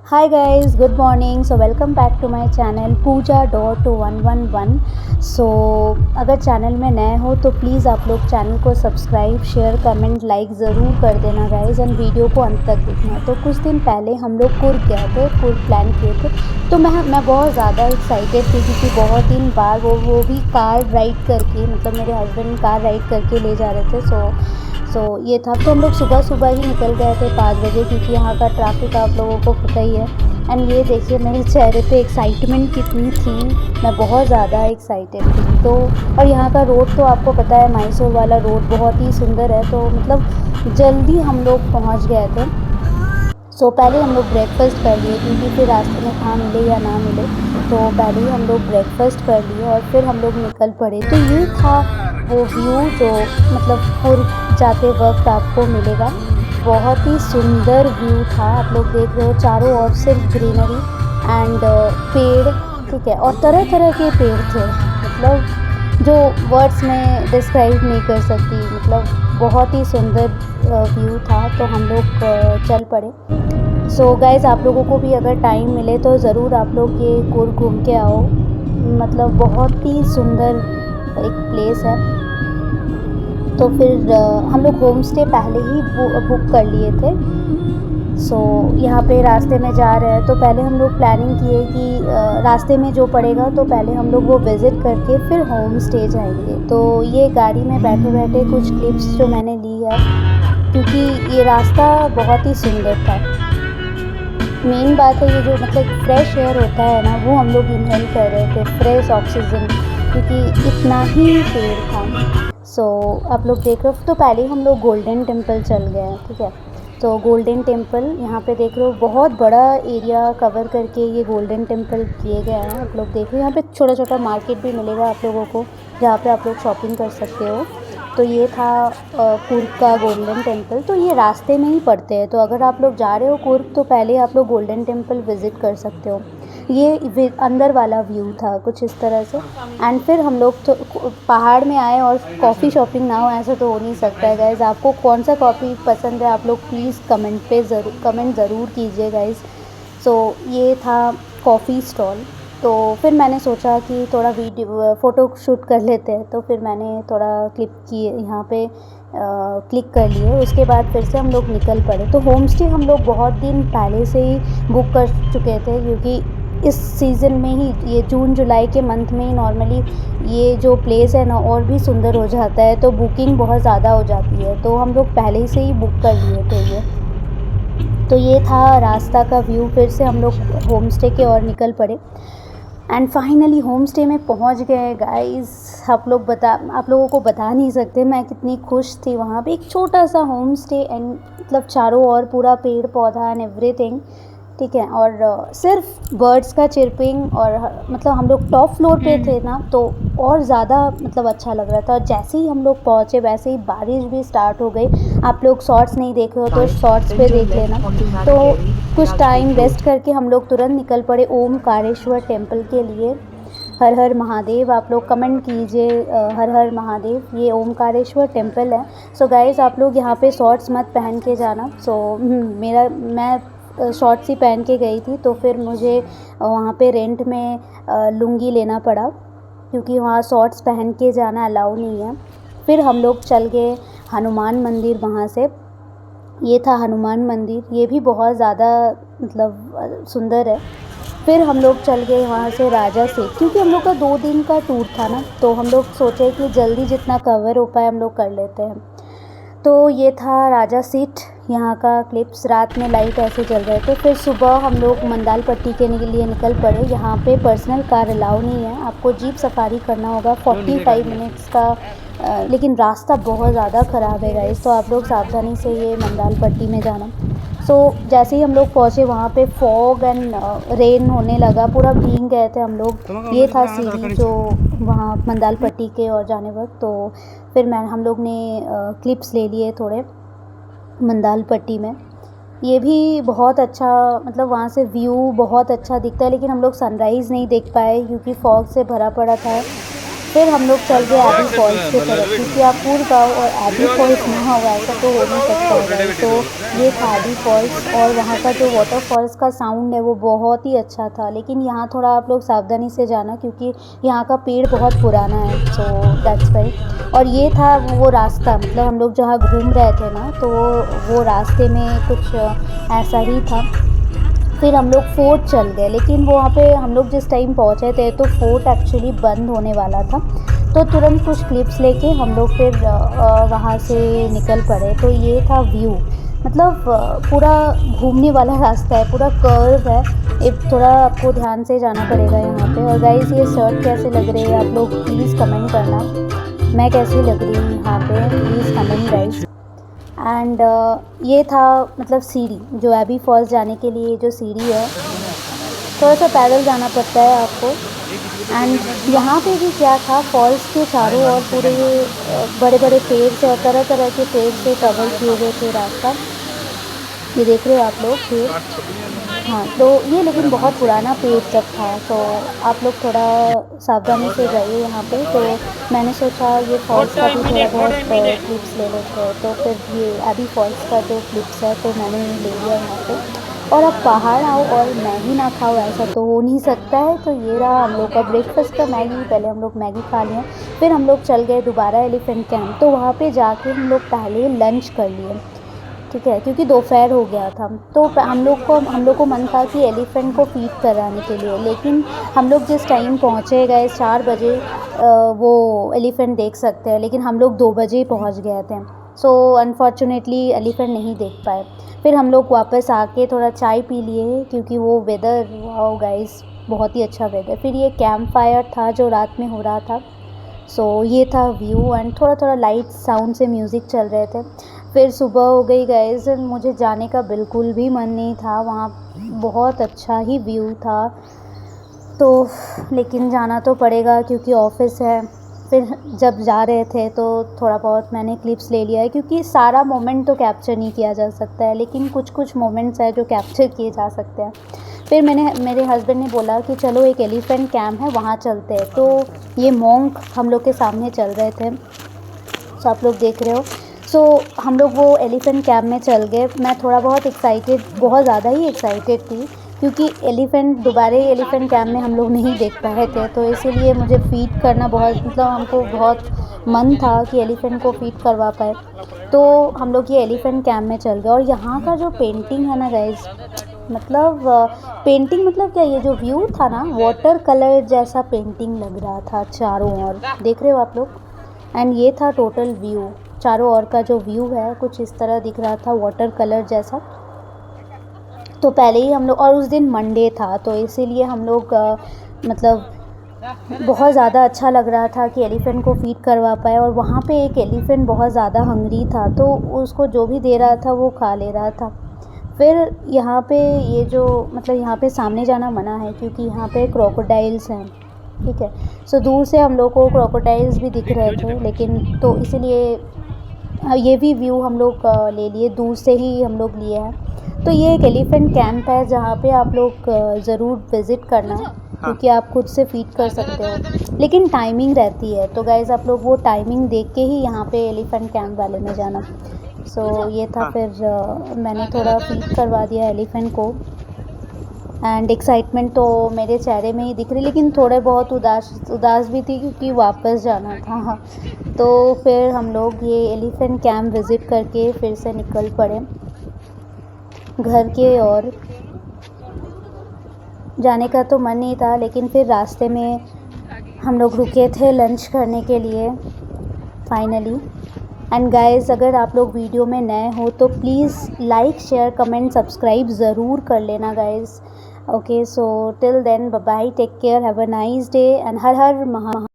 Hi guys, good morning. So welcome back to my channel Pooja dot 111। सो अगर channel में नए हो तो प्लीज़ आप लोग चैनल को सब्सक्राइब, शेयर, कमेंट, लाइक ज़रूर कर देना गाइस, एंड वीडियो को अंत तक देखना। तो कुछ दिन पहले हम लोग कुर्ग गए थे, कुर्ग प्लान किए थे। तो मैं बहुत ज़्यादा एक्साइटेड थी क्योंकि बहुत दिन बाद वो भी कार राइड करके, मतलब मेरे हस्बैंड कार राइड करके ले जा रहे थे। सो ये था। तो हम लोग सुबह सुबह ही निकल गए थे 5 बजे, क्योंकि यहाँ का ट्रैफिक आप लोगों को पता ही है। एंड ये देखिए मेरे चेहरे पे एक्साइटमेंट कितनी थी, मैं बहुत ज़्यादा एक्साइटेड थी। तो और यहाँ का रोड तो आपको पता है, मैसूर वाला रोड बहुत ही सुंदर है। तो मतलब जल्दी हम लोग पहुँच गए थे। सो पहले हम लोग ब्रेकफास्ट कर लिए, क्योंकि फिर रास्ते में कहाँ मिले या ना मिले, तो पहले ही हम लोग ब्रेकफास्ट कर लिए और फिर हम लोग निकल पड़े। तो ये था वो व्यू जो मतलब कुर्ग जाते वक्त आपको मिलेगा। बहुत ही सुंदर व्यू था। आप लोग देख रहे हो चारों ओर सिर्फ ग्रीनरी एंड पेड़, ठीक है, और तरह तरह के पेड़ थे, मतलब जो वर्ड्स में डिस्क्राइब नहीं कर सकती। मतलब बहुत ही सुंदर व्यू था। तो हम लोग चल पड़े। सो गाइज़, आप लोगों को भी अगर टाइम मिले तो ज़रूर आप लोग ये कुर्ग घूम के आओ। मतलब बहुत ही सुंदर एक प्लेस है। तो फिर हम लोग होम स्टे पहले ही बुक कर लिए थे। सो यहाँ पे रास्ते में जा रहे हैं तो पहले हम लोग प्लानिंग किए कि रास्ते में जो पड़ेगा तो पहले हम लोग वो विज़िट करके फिर होम स्टे जाएंगे। तो ये गाड़ी में बैठे बैठे कुछ क्लिप्स जो मैंने ली है, क्योंकि ये रास्ता बहुत ही सुंदर था। मेन बात है ये जो मतलब फ्रेश एयर होता है ना, वो हम लोग इनहेल कर रहे थे, फ्रेश ऑक्सीजन, क्योंकि इतना ही पेड़ था। सो आप लोग देख रहे हो। तो पहले हम लोग गोल्डन टेम्पल चल गए हैं, ठीक है। तो गोल्डन टेम्पल यहाँ पे देख रहे हो, बहुत बड़ा एरिया कवर करके ये गोल्डन टेम्पल किए गए हैं। आप लोग देख रहे हो यहाँ पे छोटा छोटा मार्केट भी मिलेगा आप लोगों को, जहाँ पे आप लोग शॉपिंग कर सकते हो। तो ये था कुर्ग का गोल्डन टेम्पल। तो ये रास्ते में ही पड़ते हैं, तो अगर आप लोग जा रहे हो कुर्ग तो पहले आप लोग गोल्डन टेम्पल विज़िट कर सकते हो। ये अंदर वाला व्यू था कुछ इस तरह से। एंड फिर हम लोग तो पहाड़ में आए और कॉफ़ी शॉपिंग ना हो ऐसा तो हो नहीं सकता है गाइज़। आपको कौन सा कॉफ़ी पसंद है आप लोग प्लीज़ कमेंट ज़रूर कीजिए गाइज़। सो ये था कॉफ़ी स्टॉल। तो फिर मैंने सोचा कि थोड़ा वीडियो फ़ोटो शूट कर लेते हैं, तो फिर मैंने थोड़ा क्लिक किए यहाँ पे, क्लिक कर लिए। उसके बाद फिर से हम लोग निकल पड़े। तो होम स्टे हम लोग बहुत दिन पहले से ही बुक कर चुके थे, क्योंकि इस सीज़न में ही, ये जून जुलाई के मंथ में ही नॉर्मली ये जो प्लेस है ना और भी सुंदर हो जाता है, तो बुकिंग बहुत ज़्यादा हो जाती है। तो हम लोग पहले से ही बुक कर लिए थे ये। तो ये था रास्ता का व्यू। फिर से हम लोग होम स्टे के और निकल पड़े एंड फाइनली होम स्टे में पहुंच गए गाइस। आप लोगों को बता नहीं सकते मैं कितनी खुश थी। वहाँ पे एक छोटा सा होम स्टे एंड मतलब चारों ओर पूरा पेड़ पौधा एंड एवरीथिंग, ठीक है। और सिर्फ बर्ड्स का चिरपिंग, और मतलब हम लोग टॉप फ्लोर पे थे ना, तो और ज़्यादा मतलब अच्छा लग रहा था। और जैसे ही हम लोग पहुँचे वैसे ही बारिश भी स्टार्ट हो गई। आप लोग शॉर्ट्स नहीं देख रहे हो तो शॉर्ट्स पे देख लेना। तो कुछ टाइम रेस्ट करके हम लोग तुरंत निकल पड़े ओमकारेश्वर टेम्पल के लिए। हर हर महादेव, आप लोग कमेंट कीजिए हर हर महादेव। ये ओमकारेश्वर टेम्पल है। सो गाइस, आप लोग यहाँ पे शॉर्ट्स मत पहन के जाना। मैं शॉर्ट्स ही पहन के गई थी, तो फिर मुझे वहाँ पे रेंट में लुंगी लेना पड़ा, क्योंकि वहाँ शॉर्ट्स पहन के जाना अलाउ नहीं है। फिर हम लोग चल गए हनुमान मंदिर। वहाँ से ये था हनुमान मंदिर, ये भी बहुत ज़्यादा मतलब सुंदर है। फिर हम लोग चल गए वहाँ से राजा सीट, क्योंकि हम लोग का 2 दिन का टूर था ना, तो हम लोग सोचे कि जल्दी जितना कवर हो पाए हम लोग कर लेते हैं। तो ये था राजा सीट। यहाँ का क्लिप्स, रात में लाइट ऐसे जल रहे थे। फिर सुबह हम लोग मंदाल पट्टी के लिए निकल पड़े। यहाँ पे पर्सनल कार अलाउ नहीं है, आपको जीप सफारी करना होगा 45 मिनट्स का। लेकिन रास्ता बहुत ज़्यादा ख़राब है गाइस, तो आप लोग सावधानी से ये मंदाल पट्टी में जाना। सो जैसे ही हम लोग पहुँचे वहाँ पे फॉग एंड रेन होने लगा, पूरा भीग गए थे हम लोग। ये था सीढ़ी जो वहाँ मंदाल पट्टी के और जाने वक्त। तो फिर हम लोग ने क्लिप्स ले लिए थोड़े मंदाल पट्टी में। ये भी बहुत अच्छा, मतलब वहाँ से व्यू बहुत अच्छा दिखता है, लेकिन हम लोग सनराइज़ नहीं देख पाए क्योंकि फॉग से भरा पड़ा था। फिर हम लोग चल गए एबी फॉल्स की तरफ, क्योंकि आप पूरगाँव और एबी फॉल्स ना होगा ऐसा तो हो नहीं सकता है गाइस। तो ये था एबी फॉल्स, और वहाँ का जो वाटरफॉल्स का साउंड है वो बहुत ही अच्छा था। लेकिन यहाँ थोड़ा आप लोग सावधानी से जाना, क्योंकि यहाँ का पेड़ बहुत पुराना है, सो दैट्स वाई। और ये था वो रास्ता, मतलब हम लोग जहाँ घूम रहे थे ना, तो वो रास्ते में कुछ ऐसा ही था। फिर हम लोग फोर्ट चल गए, लेकिन वहाँ पे हम लोग जिस टाइम पहुँचे थे तो फोर्ट एक्चुअली बंद होने वाला था। तो तुरंत कुछ क्लिप्स लेके हम लोग फिर वहाँ से निकल पड़े। तो ये था व्यू, मतलब पूरा घूमने वाला रास्ता है, पूरा कर्व है। एक थोड़ा आपको ध्यान से जाना पड़ेगा यहाँ पे। और गाइस ये शर्ट कैसे लग रही है आप लोग प्लीज़ कमेंट करना, मैं कैसी लग रही हूँ यहाँ पे, प्लीज़ कमेंट गाइस। एंड ये था मतलब सीढ़ी, जो एबी फॉल्स जाने के लिए जो सीढ़ी है, थोड़ा सा पैदल जाना पड़ता है आपको। एंड यहाँ पे भी क्या था, फॉल्स के चारों ओर पूरे बड़े बड़े पेड़ से और तरह तरह के पेड़ से कवर किए हुए थे रास्ता। ये देख रहे हो आप लोग पेड़, हाँ। तो ये लेकिन बहुत पुराना पेड़ सब था, तो आप लोग थोड़ा सावधानी से जाइए यहाँ पे। तो मैंने सोचा ये फॉल्स का भी थोड़ा बहुत क्लिप्स ले लेते हैं, तो फिर ये एबी फॉल्स का जो क्लिप्स है तो मैंने ले लिया यहाँ पे। और अब पहाड़ आओ और मैगी ना खाओ ऐसा तो हो नहीं सकता है। तो ये रहा हम लोग का ब्रेकफास्ट का मैगी। पहले हम लोग मैगी खा लिए, फिर हम लोग चल गए दोबारा एलिफेंट कैंप। तो वहाँ पे जाके हम लोग पहले लंच कर लिए, ठीक है, क्योंकि दोपहर हो गया था। तो हम लोग को मन था कि एलिफेंट को फीड कराने के लिए, लेकिन हम लोग जिस टाइम पहुँचे गए 4 बजे वो एलिफेंट देख सकते हैं, लेकिन हम लोग 2 बजे ही पहुँच गए थे। सो अनफॉर्चुनेटली एलिफेंट नहीं देख पाए। फिर हम लोग वापस आके थोड़ा चाय पी लिए, क्योंकि वो वेदर, वाओ गाइस, बहुत ही अच्छा वेदर। फिर ये कैंप फायर था जो रात में हो रहा था। सो ये था व्यू, एंड थोड़ा थोड़ा लाइट साउंड से म्यूज़िक चल रहे थे। फिर सुबह हो गई गाइस, मुझे जाने का बिल्कुल भी मन नहीं था, वहाँ बहुत अच्छा ही व्यू था, तो लेकिन जाना तो पड़ेगा क्योंकि ऑफिस है। फिर जब जा रहे थे तो थोड़ा बहुत मैंने क्लिप्स ले लिया है, क्योंकि सारा मोमेंट तो कैप्चर नहीं किया जा सकता है, लेकिन कुछ कुछ मोमेंट्स है जो कैप्चर किए जा सकते हैं। फिर मेरे हस्बैंड ने बोला कि चलो एक एलिफेंट कैंप है वहाँ चलते हैं। तो ये मोंक हम लोग के सामने चल रहे थे, तो आप लोग देख रहे हो। सो हम लोग वो एलिफेंट कैंप में चल गए। मैं थोड़ा बहुत एक्साइटेड, बहुत ज़्यादा ही एक्साइटेड थी, क्योंकि दोबारा एलिफेंट कैंप में हम लोग नहीं देख पाए थे, तो इसीलिए मुझे फ़ीड करना बहुत, मतलब हमको बहुत मन था कि एलिफेंट को फ़ीड करवा पाए। तो हम लोग ये एलिफेंट कैंप में चल गए। और यहाँ का जो पेंटिंग है ना गाइस, मतलब पेंटिंग मतलब क्या, ये जो व्यू था ना, वाटर कलर जैसा पेंटिंग लग रहा था चारों ओर, देख रहे हो आप लोग। एंड ये था टोटल व्यू, चारों ओर का जो व्यू है कुछ इस तरह दिख रहा था, वाटर कलर जैसा। तो पहले ही हम लोग, और उस दिन मंडे था तो इसीलिए हम लोग मतलब बहुत ज़्यादा अच्छा लग रहा था कि एलिफेंट को फीड करवा पाए। और वहाँ पे एक एलिफेंट बहुत ज़्यादा हंग्री था, तो उसको जो भी दे रहा था वो खा ले रहा था। फिर यहाँ पे ये जो, मतलब यहाँ पे सामने जाना मना है, क्योंकि यहाँ पे क्रोकोडाइल्स हैं, ठीक है। सो दूर से हम लोग को क्रोकोडाइल्स भी दिख रहे थे, लेकिन तो इसीलिए ये भी व्यू हम लोग ले लिए, दूर से ही हम लोग लिए हैं। तो ये एक एलिफेंट कैंप है जहाँ पे आप लोग ज़रूर विज़िट करना, क्योंकि आप खुद से फीड कर सकते हो, लेकिन टाइमिंग रहती है। तो गाइज़ आप लोग वो टाइमिंग देख के ही यहाँ पे एलिफेंट कैंप वाले में जाना। सो ये था। फिर मैंने थोड़ा फीड करवा दिया एलिफेंट को, एंड एक्साइटमेंट तो मेरे चेहरे में ही दिख रही, लेकिन थोड़े बहुत उदास भी थी, क्योंकि वापस जाना था। तो फिर हम लोग ये एलिफेंट कैंप विज़िट करके फिर से निकल पड़े घर के ओर। जाने का तो मन नहीं था, लेकिन फिर रास्ते में हम लोग रुके थे लंच करने के लिए फाइनली। एंड गाइस, अगर आप लोग वीडियो में नए हो तो please like, share, comment, subscribe ज़रूर कर लेना guys. Okay, so till then, bye bye, take care, have a nice day, and हर हर महा